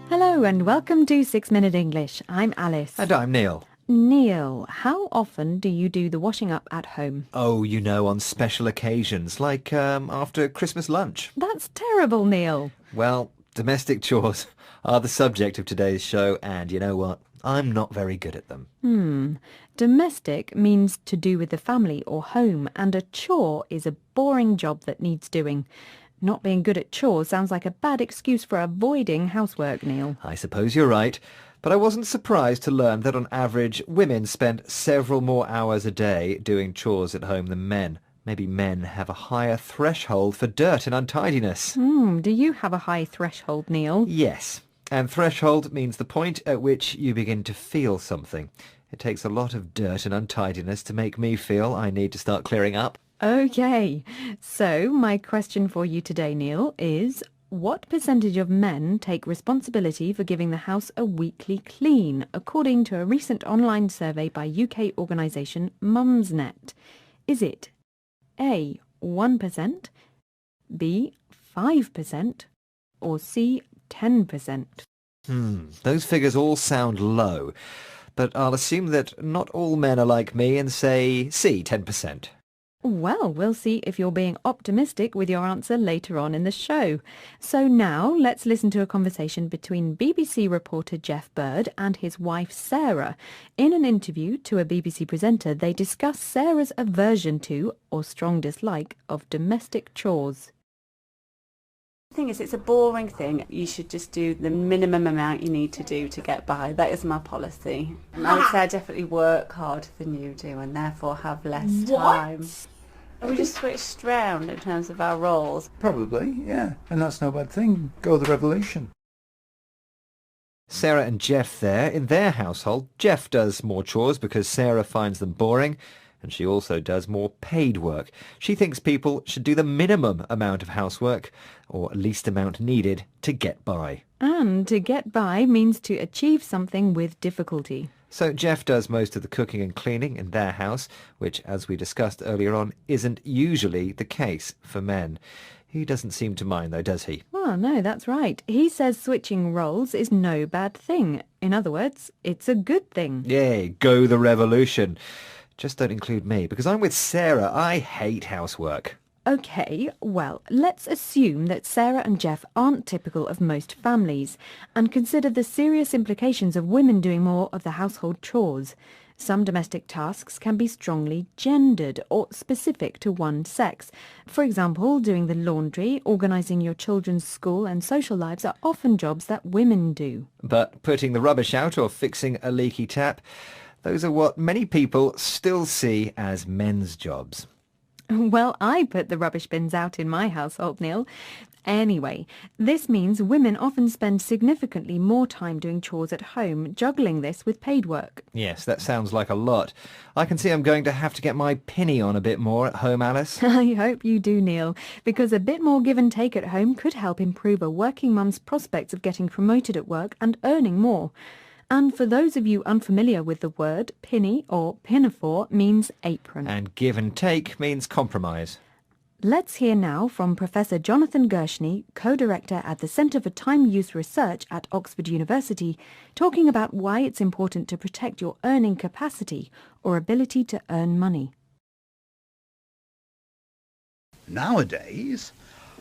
Hello and welcome to 6 Minute English. I'm Alice. And I'm Neil. Neil, how often do you do the washing up at home? Oh, on special occasions, like after Christmas lunch. That's terrible, Neil. Well, domestic chores are the subject of today's show, and you know what? I'm not very good at them. Domestic means to do with the family or home, and a chore is a boring job that needs doing. Not being good at chores sounds like a bad excuse for avoiding housework, Neil. I suppose you're right, but I wasn't surprised to learn that on average women spend several more hours a day doing chores at home than men. Maybe men have a higher threshold for dirt and untidiness. Do you have a high threshold, Neil? Yes, and threshold means the point at which you begin to feel something. It takes a lot of dirt and untidiness to make me feel I need to start clearing up. Okay, so my question for you today, Neil, is what percentage of men take responsibility for giving the house a weekly clean, according to a recent online survey by UK organisation Mumsnet? Is it A, 1%, B, 5%, or C, 10%? Those figures all sound low, but I'll assume that not all men are like me and say C, 10%. Well, we'll see if you're being optimistic with your answer later on in the show. So now let's listen to a conversation between BBC reporter Jeff Bird and his wife Sarah. In an interview to a BBC presenter, they discuss Sarah's aversion to, or strong dislike, of domestic chores. The thing is, it's a boring thing. You should just do the minimum amount you need to do to get by. That is my policy. I would say I definitely work harder than you do and therefore have less time. We just switched round in terms of our roles. Probably, yeah. And that's no bad thing. Go the revolution. Sarah and Jeff there. In their household, Jeff does more chores because Sarah finds them boring, and she also does more paid work. She thinks people should do the minimum amount of housework, or least amount needed, to get by. And to get by means to achieve something with difficulty. So Jeff does most of the cooking and cleaning in their house, which, as we discussed earlier on, isn't usually the case for men. He doesn't seem to mind, though, does he? Well, no, that's right. He says switching roles is no bad thing. In other words, it's a good thing. Yay, go the revolution. Just don't include me, because I'm with Sarah. I hate housework. Okay, well, let's assume that Sarah and Jeff aren't typical of most families and consider the serious implications of women doing more of the household chores. Some domestic tasks can be strongly gendered or specific to one sex. For example, doing the laundry, organising your children's school and social lives are often jobs that women do. But putting the rubbish out or fixing a leaky tap, those are what many people still see as men's jobs. Well, I put the rubbish bins out in my household, Neil. Anyway, this means women often spend significantly more time doing chores at home, juggling this with paid work. Yes, that sounds like a lot. I can see I'm going to have to get my pinny on a bit more at home, Alice. I hope you do, Neil, because a bit more give and take at home could help improve a working mum's prospects of getting promoted at work and earning more. And for those of you unfamiliar with the word, pinny or pinafore means apron. And give and take means compromise. Let's hear now from Professor Jonathan Gershny, co-director at the Centre for Time Use Research at Oxford University, talking about why it's important to protect your earning capacity or ability to earn money. Nowadays,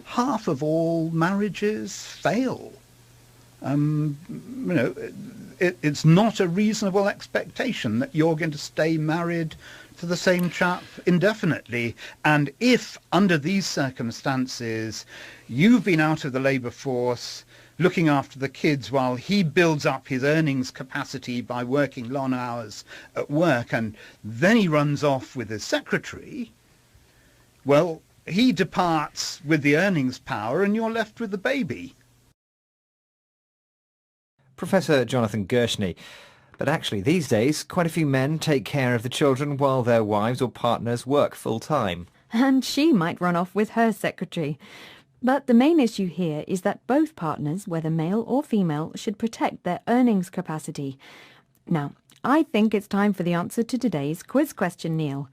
half of all marriages fail. It's not a reasonable expectation that you're going to stay married to the same chap indefinitely. And if, under these circumstances, you've been out of the labour force looking after the kids while he builds up his earnings capacity by working long hours at work, and then he runs off with his secretary, well, he departs with the earnings power and you're left with the baby. Professor Jonathan Gershny. But actually, these days, quite a few men take care of the children while their wives or partners work full-time. And she might run off with her secretary. But the main issue here is that both partners, whether male or female, should protect their earnings capacity. Now, I think it's time for the answer to today's quiz question, Neil.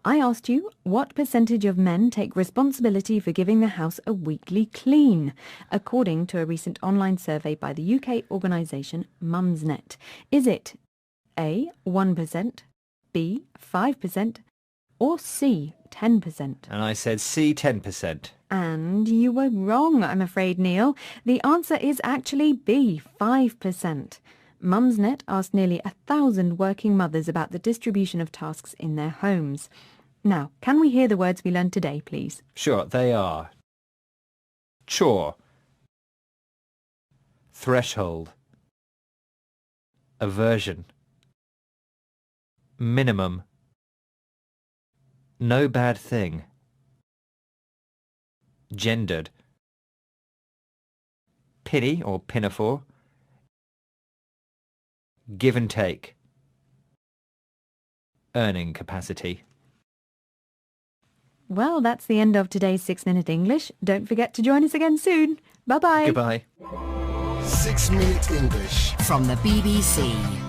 I asked you, what percentage of men take responsibility for giving the house a weekly clean, according to a recent online survey by the UK organisation Mumsnet? Is it A, 1%, B, 5%, or C, 10%? And I said C, 10%. And you were wrong, I'm afraid, Neil. The answer is actually B, 5%. Mumsnet asked nearly 1,000 working mothers about the distribution of tasks in their homes. Now, can we hear the words we learned today, please? Sure, they are chore, threshold, aversion, minimum, no bad thing, gendered, penny or pinafore, give and take, earning capacity. Well, that's the end of today's 6-Minute English. Don't forget to join us again soon. Bye-bye. Goodbye. 6 Minute English from the BBC.